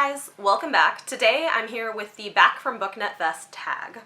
Hi guys, welcome back. Today I'm here with the Back From BookNet Fest tag.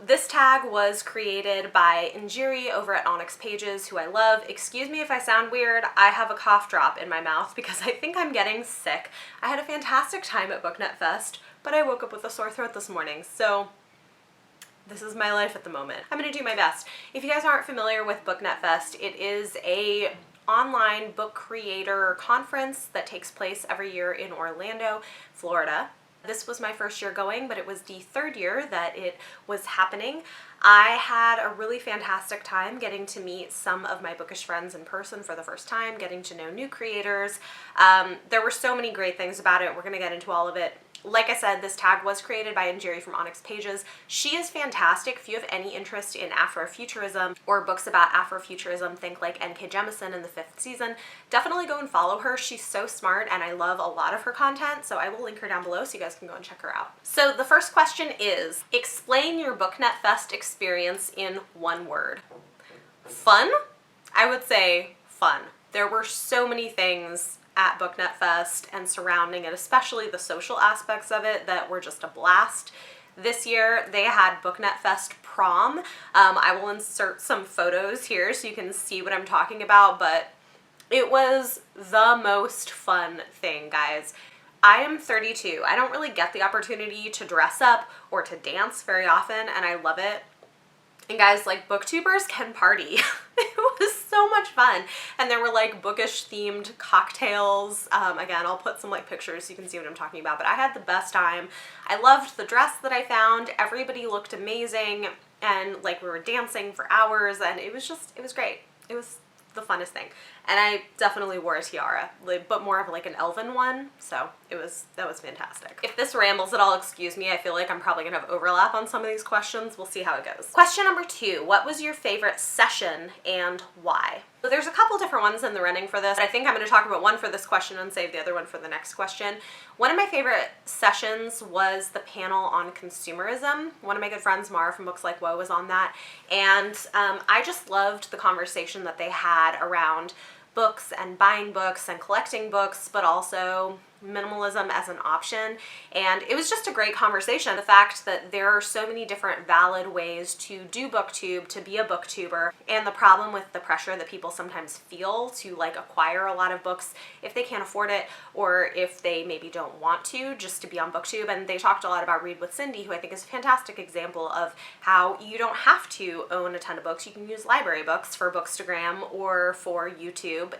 This tag was created by Injiri over at Onyx Pages, who I love. Excuse me if I sound weird, I have a cough drop in my mouth because I think I'm getting sick. I had a fantastic time at BookNet Fest, but I woke up with a sore throat this morning, so this is my life at the moment. I'm gonna do my best. If you guys aren't familiar with BookNet Fest, it is a online book creator conference that takes place every year in Orlando, Florida. This was my first year going, but it was the third year that it was happening. I had a really fantastic time getting to meet some of my bookish friends in person for the first time, getting to know new creators. There were so many great things about it. We're going to get into all of it. Like I said, this tag was created by Injiri from Onyx Pages. She is fantastic. If you have any interest in Afrofuturism or books about Afrofuturism, think like N.K. Jemisin in the 5th season, definitely go and follow her. She's so smart and I love a lot of her content, so I will link her down below so you guys can go and check her out. So the first question is, explain your BookNet Fest experience in one word. Fun? I would say fun. There were so many things at BookNet Fest and surrounding it, especially the social aspects of it, that were just a blast. This year they had BookNet Fest Prom. I will insert some photos here so you can see what I'm talking about, but it was the most fun thing, guys. I am 32. I don't really get the opportunity to dress up or to dance very often, and I love it. And guys, like, booktubers can party. It was so much fun. And there were like bookish themed cocktails. Again, I'll put some like pictures so you can see what I'm talking about, but I had the best time. I loved the dress that I found. Everybody looked amazing and like we were dancing for hours and it was great. It was the funnest thing. And I definitely wore a tiara, but more of like an elven one, so that was fantastic. If this rambles at all, excuse me. I feel like I'm probably gonna have overlap on some of these questions. We'll see how it goes. Question number 2, what was your favorite session and why? So there's a couple different ones in the running for this. I think I'm gonna talk about one for this question and save the other one for the next question. One of my favorite sessions was the panel on consumerism. One of my good friends, Mara from Books Like Woe, was on that, and I just loved the conversation that they had around books and buying books and collecting books, but also minimalism as an option. And it was just a great conversation. The fact that there are so many different valid ways to do booktube, to be a booktuber, and the problem with the pressure that people sometimes feel to like acquire a lot of books if they can't afford it or if they maybe don't want to, just to be on booktube. And they talked a lot about Read with Cindy, who I think is a fantastic example of how you don't have to own a ton of books. You can use library books for Bookstagram or for YouTube,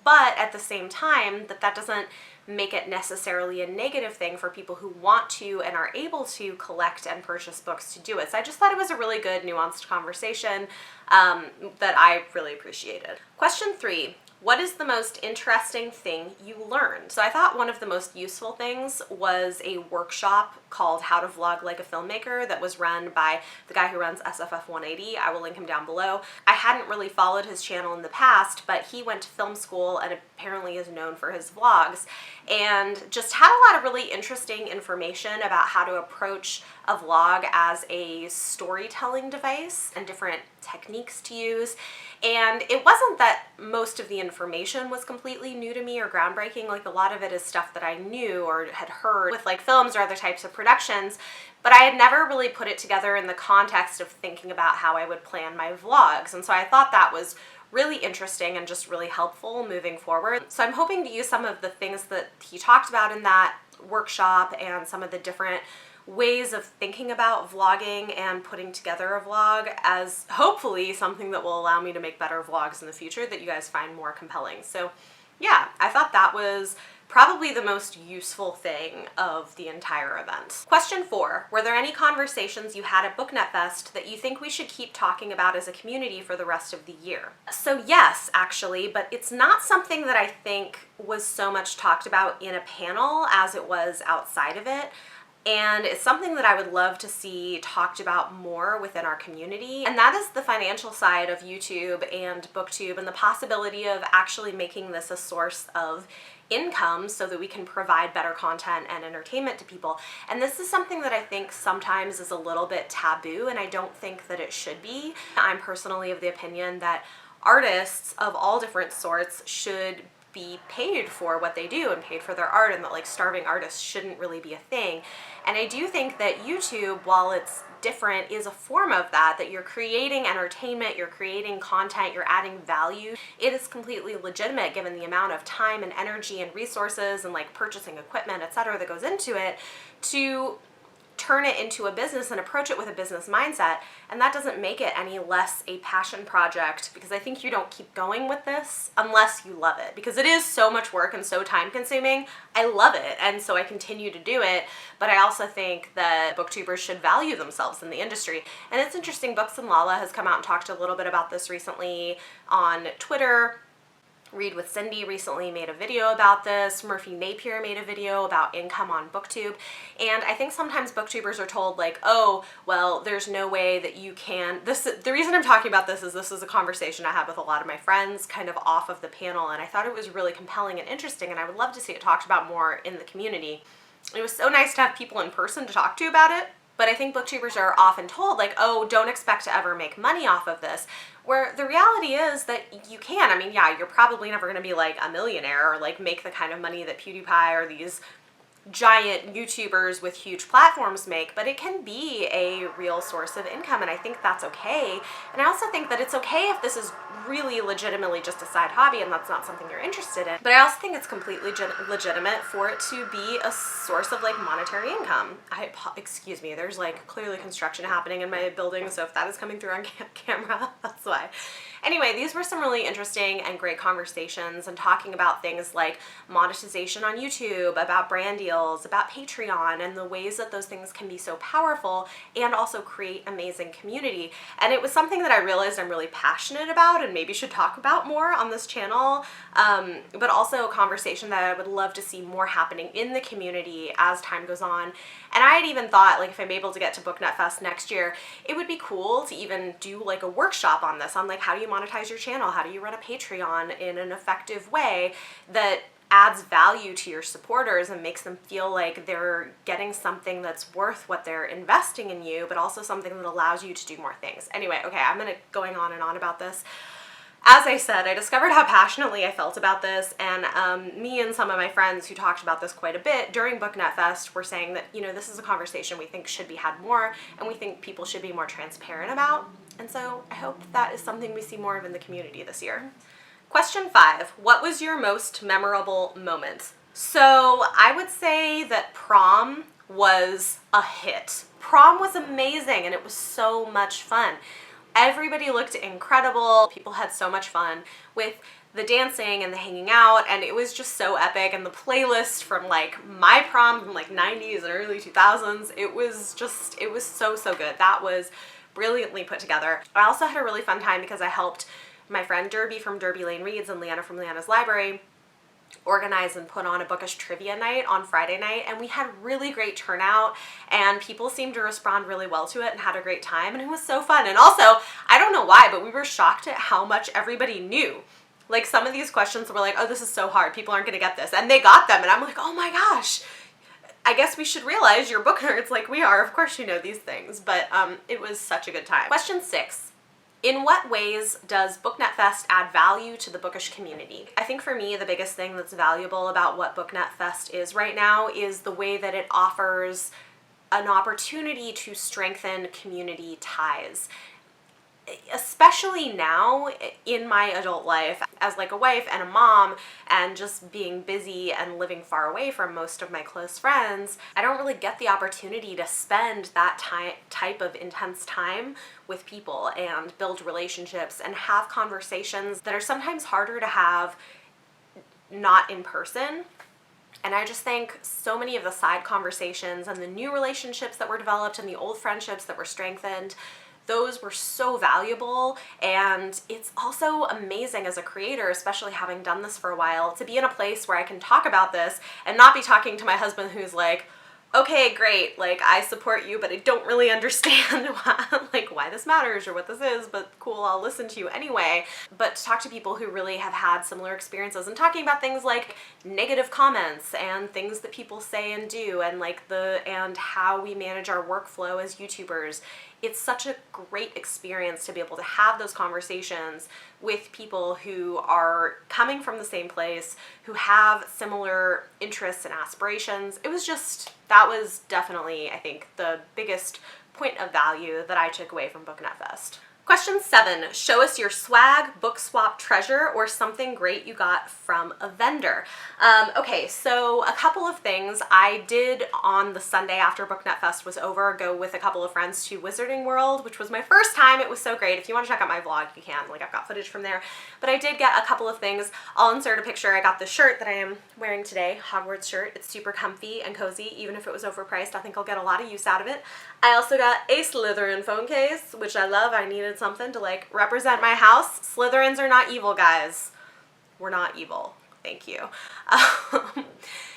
but at the same time that doesn't make it necessarily a negative thing for people who want to and are able to collect and purchase books to do it. So I just thought it was a really good nuanced conversation that I really appreciated. Question 3. What is the most interesting thing you learned? So I thought one of the most useful things was a workshop called How to Vlog Like a Filmmaker that was run by the guy who runs SFF 180. I will link him down below. I hadn't really followed his channel in the past, but he went to film school and apparently is known for his vlogs, and just had a lot of really interesting information about how to approach a vlog as a storytelling device and different techniques to use. And it wasn't that most of the information was completely new to me or groundbreaking. Like, a lot of it is stuff that I knew or had heard with like films or other types of productions, but I had never really put it together in the context of thinking about how I would plan my vlogs. And so I thought that was really interesting and just really helpful moving forward. So I'm hoping to use some of the things that he talked about in that workshop and some of the different ways of thinking about vlogging and putting together a vlog as hopefully something that will allow me to make better vlogs in the future that you guys find more compelling. So yeah, I thought that was probably the most useful thing of the entire event. Question 4, were there any conversations you had at BookNet Fest that you think we should keep talking about as a community for the rest of the year? So yes, actually, but it's not something that I think was so much talked about in a panel as it was outside of it. And it's something that I would love to see talked about more within our community, and that is the financial side of YouTube and BookTube and the possibility of actually making this a source of income so that we can provide better content and entertainment to people. And this is something that I think sometimes is a little bit taboo, and I don't think that it should be. I'm personally of the opinion that artists of all different sorts should be paid for what they do and paid for their art, and that like starving artists shouldn't really be a thing. And I do think that YouTube, while it's different, is a form of that you're creating entertainment, you're creating content, you're adding value. It is completely legitimate given the amount of time and energy and resources and like purchasing equipment, etc., that goes into it, to turn it into a business and approach it with a business mindset. And that doesn't make it any less a passion project, because I think you don't keep going with this unless you love it, because it is so much work and so time consuming. I love it, and so I continue to do it, but I also think that booktubers should value themselves in the industry. And it's interesting, Books and Lala has come out and talked a little bit about this recently on Twitter. Read with Cindy recently made a video about this. Murphy Napier made a video about income on Booktube. And I think sometimes booktubers are told like, oh, well, there's no way that you can. The reason I'm talking about this is a conversation I had with a lot of my friends kind of off of the panel, and I thought it was really compelling and interesting, and I would love to see it talked about more in the community. It was so nice to have people in person to talk to about it. But I think booktubers are often told like, oh, don't expect to ever make money off of this, where the reality is that you can. I mean, yeah, you're probably never going to be like a millionaire or like make the kind of money that PewDiePie or these giant YouTubers with huge platforms make, but it can be a real source of income, and I think that's okay. And I also think that it's okay if this is really legitimately just a side hobby and that's not something you're interested in. But I also think it's completely legitimate for it to be a source of like monetary income. Excuse me, there's like clearly construction happening in my building, so if that is coming through on camera, that's why. Anyway, these were some really interesting and great conversations, and talking about things like monetization on YouTube, about brand deals, about Patreon, and the ways that those things can be so powerful and also create amazing community. And it was something that I realized I'm really passionate about and maybe should talk about more on this channel, but also a conversation that I would love to see more happening in the community as time goes on. And I had even thought, like, if I'm able to get to BookNet Fest next year, it would be cool to even do like a workshop on this, on like how do you monetize your channel, how do you run a Patreon in an effective way that adds value to your supporters and makes them feel like they're getting something that's worth what they're investing in you, but also something that allows you to do more things. Anyway, okay, I'm going on and on about this. As I said, I discovered how passionately I felt about this, and me and some of my friends who talked about this quite a bit during BookNet Fest were saying that, you know, this is a conversation we think should be had more, and we think people should be more transparent about. And so I hope that is something we see more of in the community this year. Question 5, what was your most memorable moment? So I would say that Prom was a hit. Prom was amazing, and it was so much fun. Everybody looked incredible. People had so much fun with the dancing and the hanging out, and it was just so epic. And the playlist from like my prom from like 90s and early 2000s, it was so good. That was brilliantly put together. I also had a really fun time because I helped my friend Derby from Derby Lane Reads and Leanna from Leanna's Library organize and put on a bookish trivia night on Friday night, and we had really great turnout, and people seemed to respond really well to it and had a great time, and it was so fun. And also, I don't know why, but we were shocked at how much everybody knew. Like, some of these questions were like, oh, this is so hard, people aren't gonna get this, and they got them, and I'm like, oh my gosh, I guess we should realize you're book nerds like we are. Of course you know these things. But it was such a good time. Question 6. In what ways does BookNet Fest add value to the bookish community? I think for me, the biggest thing that's valuable about what BookNet Fest is right now is the way that it offers an opportunity to strengthen community ties. Especially now in my adult life as like a wife and a mom, and just being busy and living far away from most of my close friends, I don't really get the opportunity to spend that type of intense time with people and build relationships and have conversations that are sometimes harder to have not in person. And I just think so many of the side conversations and the new relationships that were developed and the old friendships that were strengthened, those were so valuable. And it's also amazing as a creator, especially having done this for a while, to be in a place where I can talk about this and not be talking to my husband who's like, okay, great, like, I support you, but I don't really understand why this matters or what this is, but cool, I'll listen to you anyway. But to talk to people who really have had similar experiences and talking about things like negative comments and things that people say and do, and and how we manage our workflow as YouTubers, it's such a great experience to be able to have those conversations with people who are coming from the same place, who have similar interests and aspirations. That was definitely, I think, the biggest point of value that I took away from BookNet Fest. Question 7, show us your swag, book swap treasure, or something great you got from a vendor. Okay, so a couple of things. I did on the Sunday after BookNet Fest was over go with a couple of friends to Wizarding World, which was my first time. It was so great. If you want to check out my vlog, you can. I've got footage from there. But I did get a couple of things. I'll insert a picture. I got the shirt that I am wearing today, Hogwarts shirt. It's super comfy and cozy. Even if it was overpriced, I think I'll get a lot of use out of it. I also got a Slytherin phone case, which I love. I needed something to represent my house. Slytherins are not evil, guys. We're not evil. Thank you.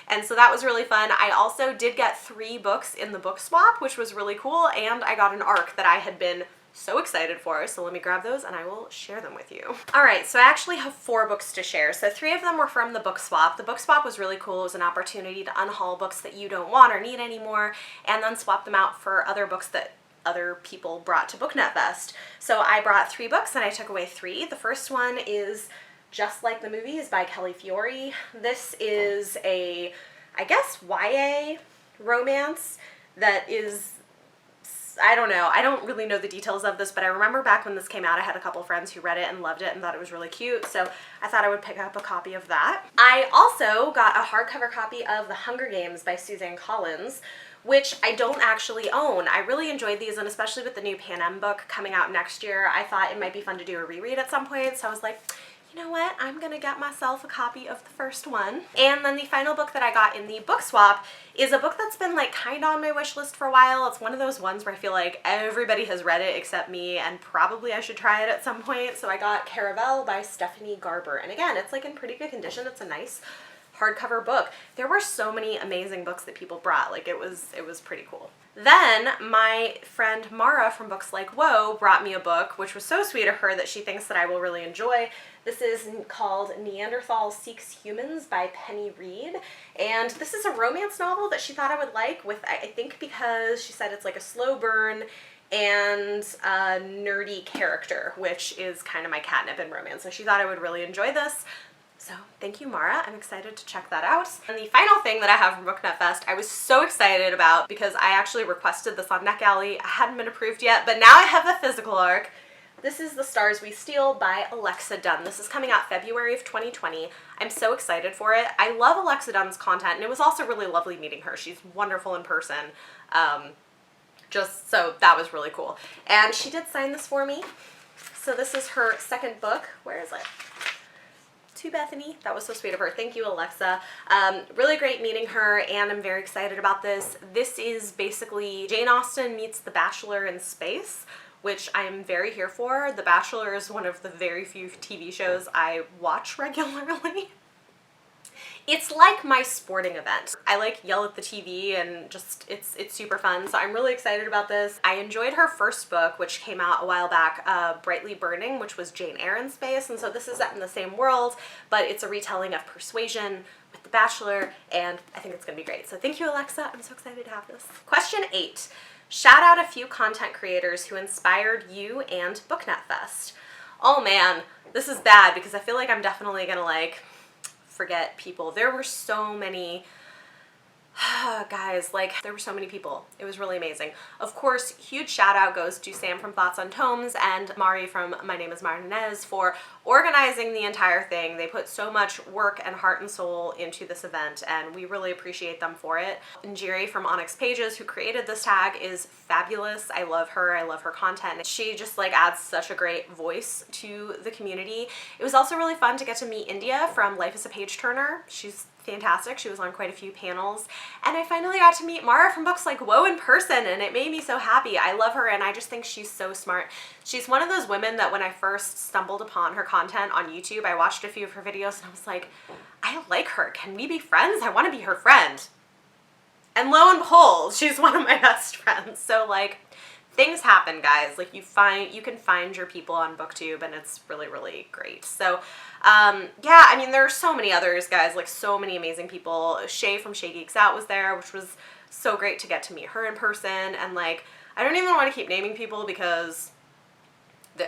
And so that was really fun. I also did get 3 books in the book swap, which was really cool, and I got an ARC that I had been so excited for, so let me grab those and I will share them with you. Alright, so I actually have 4 books to share. So 3 of them were from the book swap. The book swap was really cool. It was an opportunity to unhaul books that you don't want or need anymore, and then swap them out for other books that other people brought to BookNet Fest. So I brought 3 books and I took away 3. The first one is Just Like the Movies by Kelly Fiore. This is a, I guess, YA romance that is, I don't know. I don't really know the details of this, but I remember back when this came out, I had a couple friends who read it and loved it and thought it was really cute, so I thought I would pick up a copy of that. I also got a hardcover copy of The Hunger Games by Suzanne Collins, which I don't actually own. I really enjoyed these, and especially with the new Pan book coming out next year, I thought it might be fun to do a reread at some point, so I was like, you know what, I'm gonna get myself a copy of the first one. And then the final book that I got in the book swap is a book that's been kind of on my wish list for a while. It's one of those ones where I feel like everybody has read it except me, and probably I should try it at some point. So I got Caravel by Stephanie Garber. And again, it's in pretty good condition. It's a nice hardcover book. There were so many amazing books that people brought. It was pretty cool. Then my friend Mara from Books Like Whoa brought me a book, which was so sweet of her that she thinks that I will really enjoy. This is called Neanderthal Seeks Humans by Penny Reed, and this is a romance novel that she thought I would like, with, I think because she said it's a slow burn and a nerdy character, which is kind of my catnip in romance, so she thought I would really enjoy this. So thank you, Mara. I'm excited to check that out. And the final thing that I have from BookNet Fest, I was so excited about because I actually requested this on NetGalley. I hadn't been approved yet, but now I have the physical ARC. This is The Stars We Steal by Alexa Dunn. This is coming out February of 2020. I'm so excited for it. I love Alexa Dunn's content, and it was also really lovely meeting her. She's wonderful in person. So that was really cool. And she did sign this for me. So this is her second book. Where is it? To Bethany. That was so sweet of her. Thank you, Alexa. Really great meeting her, and I'm very excited about this. This is basically Jane Austen meets The Bachelor in space, which I am very here for. The Bachelor is one of the very few TV shows I watch regularly. It's like my sporting event. I yell at the TV, and just it's super fun, so I'm really excited about this. I enjoyed her first book, which came out a while back, Brightly Burning, which was Jane Eyre in space, and so this is set in the same world, but it's a retelling of Persuasion with The Bachelor, and I think it's gonna be great. So thank you, Alexa. I'm so excited to have this. Question 8. Shout out a few content creators who inspired you and BookNet Fest. Oh man, this is bad because I feel like I'm definitely gonna forget people. There were so many guys, there were so many people. It was really amazing. Of course, huge shout out goes to Sam from Thoughts on Tomes and Mari from My Name is Martinez for organizing the entire thing. They put so much work and heart and soul into this event, and we really appreciate them for it. Njiri from Onyx Pages, who created this tag, is fabulous. I love her. I love her content. She just adds such a great voice to the community. It was also really fun to get to meet India from Life is a Page Turner. She's fantastic. She was on quite a few panels, and I finally got to meet Mara from Books Like Whoa in person, and it made me so happy. I love her, and I just think she's so smart. She's one of those women that when I first stumbled upon her content on YouTube, I watched a few of her videos and I was like, I like her. Can we be friends? I want to be her friend. And lo and behold, she's one of my best friends. So like, things happen, guys. Like, you can find your people on Booktube, and it's really, really great. So yeah, I mean, there are so many others, guys, like so many amazing people. Shay from Shay Geeks Out was there, which was so great to get to meet her in person. And like, I don't even want to keep naming people because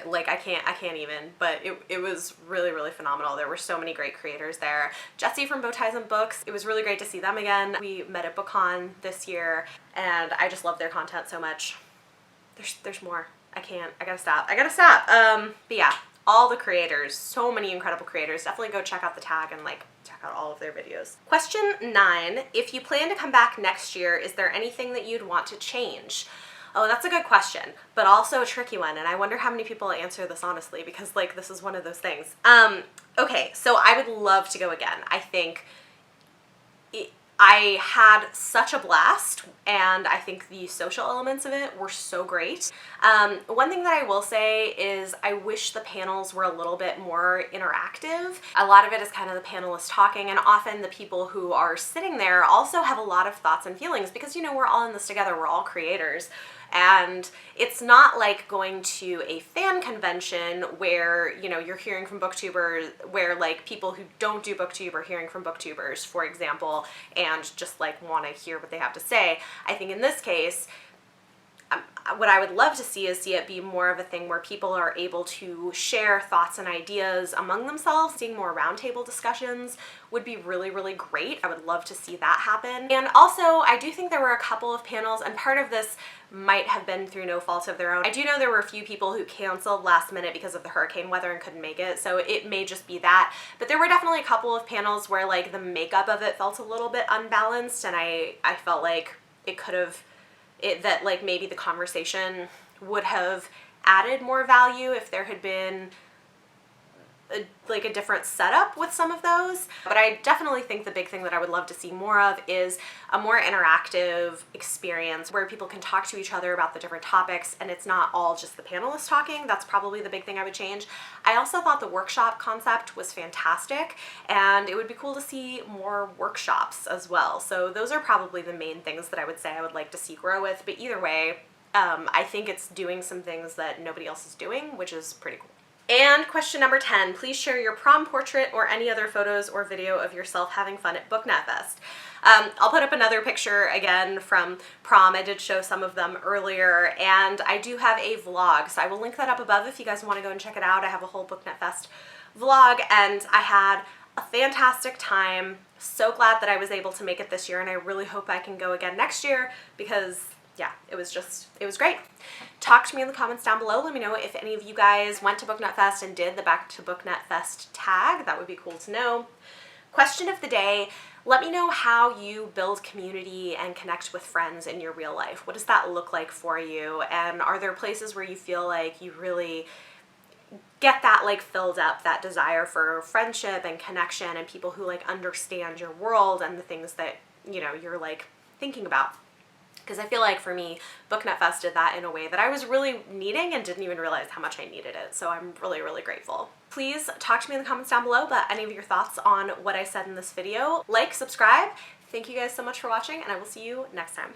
like I can't even, but it was really, really phenomenal. There were so many great creators there. Jesse from Bow Ties and Books, it was really great to see them again. We met at BookCon this year, and I just love their content so much. There's more. I gotta stop. But yeah, all the creators, so many incredible creators. Definitely go check out the tag and like check out all of their videos. Question 9, if you plan to come back next year, is there anything that you'd want to change? Oh, that's a good question, but also a tricky one, and I wonder how many people answer this honestly, because like this is one of those things. Okay, so I would love to go again. I think I had such a blast, and I think the social elements of it were so great. One thing that I will say is I wish the panels were a little bit more interactive. A lot of it is kind of the panelists talking, and often the people who are sitting there also have a lot of thoughts and feelings because, you know, we're all in this together, we're all creators. And it's not like going to a fan convention where, you know, you're hearing from booktubers, where like people who don't do booktube are hearing from booktubers, for example, and just like want to hear what they have to say. I think in this case, what I would love to see is it be more of a thing where people are able to share thoughts and ideas among themselves. Seeing more roundtable discussions would be really, really great. I would love to see that happen. And also, I do think there were a couple of panels, and part of this might have been through no fault of their own. I do know there were a few people who canceled last minute because of the hurricane weather and couldn't make it, so it may just be that. But there were definitely a couple of panels where like the makeup of it felt a little bit unbalanced, and I felt like it could have, that like maybe the conversation would have added more value if there had been like a different setup with some of those. But I definitely think the big thing that I would love to see more of is a more interactive experience where people can talk to each other about the different topics, and it's not all just the panelists talking. That's probably the big thing I would change. I also thought the workshop concept was fantastic, and it would be cool to see more workshops as well. So those are probably the main things that I would say I would like to see grow with. But either way, I think it's doing some things that nobody else is doing, which is pretty cool. And question number 10, please share your prom portrait or any other photos or video of yourself having fun at BookNet Fest. I'll put up another picture again from prom. I did show some of them earlier, and I do have a vlog, so I will link that up above if you guys want to go and check it out. I have a whole BookNet Fest vlog, and I had a fantastic time. So glad that I was able to make it this year, and I really hope I can go again next year because yeah, it was great. Talk to me in the comments down below. Let me know if any of you guys went to BookNet Fest and did the Back to BookNet Fest tag. That would be cool to know. Question of the day, let me know how you build community and connect with friends in your real life. What does that look like for you? And are there places where you feel like you really get that like filled up, that desire for friendship and connection and people who like understand your world and the things that, you know, you're like thinking about? Because I feel like for me, BookNet Fest did that in a way that I was really needing and didn't even realize how much I needed it. So I'm really, really grateful. Please talk to me in the comments down below about any of your thoughts on what I said in this video. Like, subscribe. Thank you guys so much for watching, and I will see you next time.